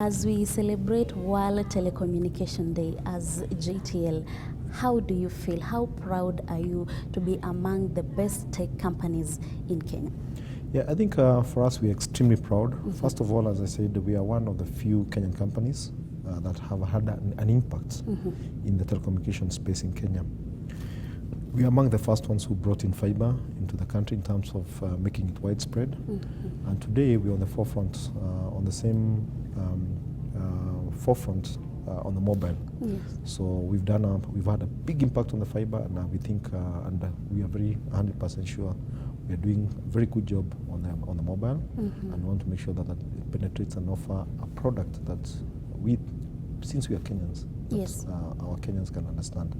As we celebrate World Telecommunication Day as JTL, how do you feel? How proud are you to be among the best tech companies in Kenya? Yeah, I think for us, we're extremely proud. First of all, as I said, we are one of the few Kenyan companies that have had an impact in the telecommunication space in Kenya. We are among the first ones who brought in fiber into the country in terms of making it widespread. And today we're on the forefront, on the same forefront on the mobile. Yes. So we've had a big impact on the fiber, and we think, and we are very 100% sure we are doing a very good job on the mobile, and we want to make sure that it penetrates and offer a product that since we are Kenyans, yes, our Kenyans can understand.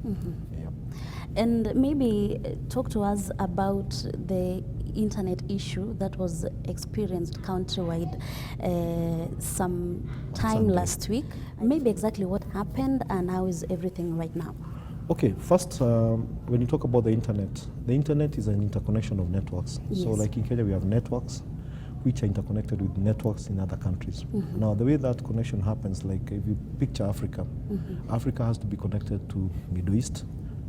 Yeah. And maybe talk to us about the internet issue that was experienced countrywide some time last week. Maybe exactly what happened and how is everything right now? Okay, first, when you talk about the internet is an interconnection of networks. Yes. So like in Kenya, we have networks which are interconnected with networks in other countries. Now, the way that connection happens, like if you picture Africa, Africa has to be connected to Middle East,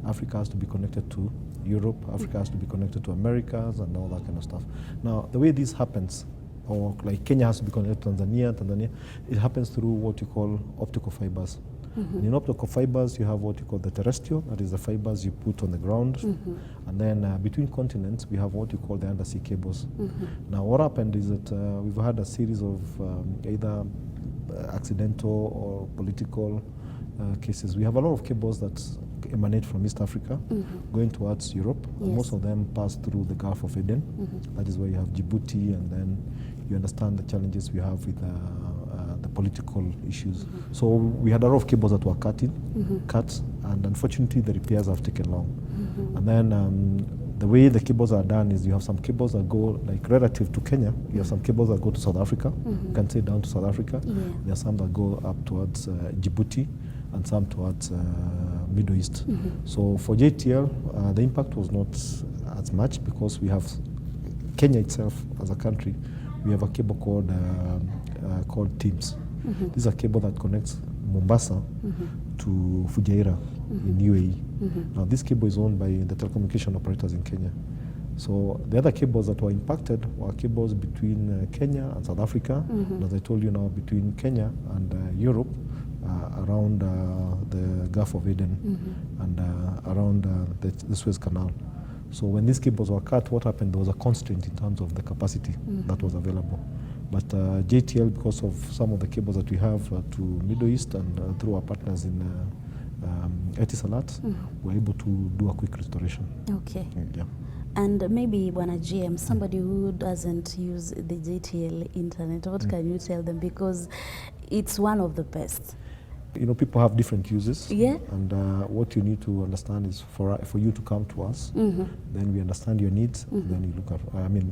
Africa has to be connected to Europe, Africa has to be connected to Americas and all that kind of stuff. Now, the way this happens, or like Kenya has to be connected to Tanzania, it happens through what you call optical fibers. And in optical fibers, you have what you call the terrestrial, that is the fibers you put on the ground. And then between continents, we have what you call the undersea cables. Now, what happened is that we've had a series of either accidental or political cases. We have a lot of cables that emanate from East Africa going towards Europe. Yes. And most of them pass through the Gulf of Aden. That is where you have Djibouti, and then you understand the challenges we have with the political issues. So we had a lot of cables that were cut, and unfortunately the repairs have taken long. And then the way the cables are done is you have some cables that go, like relative to Kenya, you have some cables that go to South Africa, you can say down to South Africa. Yeah. There are some that go up towards Djibouti, and some towards Middle East. So for JTL, the impact was not as much because we have Kenya itself as a country. We have a cable called TIMS. This is a cable that connects Mombasa to Fujairah in UAE. Now this cable is owned by the telecommunication operators in Kenya. So the other cables that were impacted were cables between Kenya and South Africa, and as I told you now, between Kenya and Europe, around the Gulf of Aden and around the Suez Canal. So when these cables were cut, what happened? There was a constraint in terms of the capacity that was available. But JTL, because of some of the cables that we have to Middle East and through our partners in Etisalat, we're able to do a quick restoration. Okay. Yeah. And maybe when a GM, somebody who doesn't use the JTL internet, what can you tell them? Because it's one of the best. You know, people have different uses. Yeah. And what you need to understand is for you to come to us, then we understand your needs, then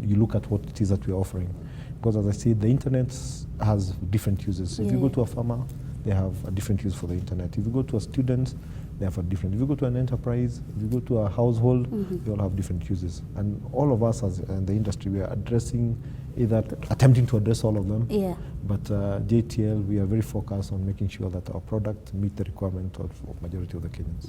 you look at what it is that we're offering. Because as I said, the internet has different uses. If you go to a farmer, they have a different use for the internet. If you go to a student, they have a different. If you go to an enterprise, if you go to a household, they all have different uses. And all of us as in the industry, we are addressing, either attempting to address all of them. Yeah. But JTL, we are very focused on making sure that our product meet the requirement of majority of the Kenyans.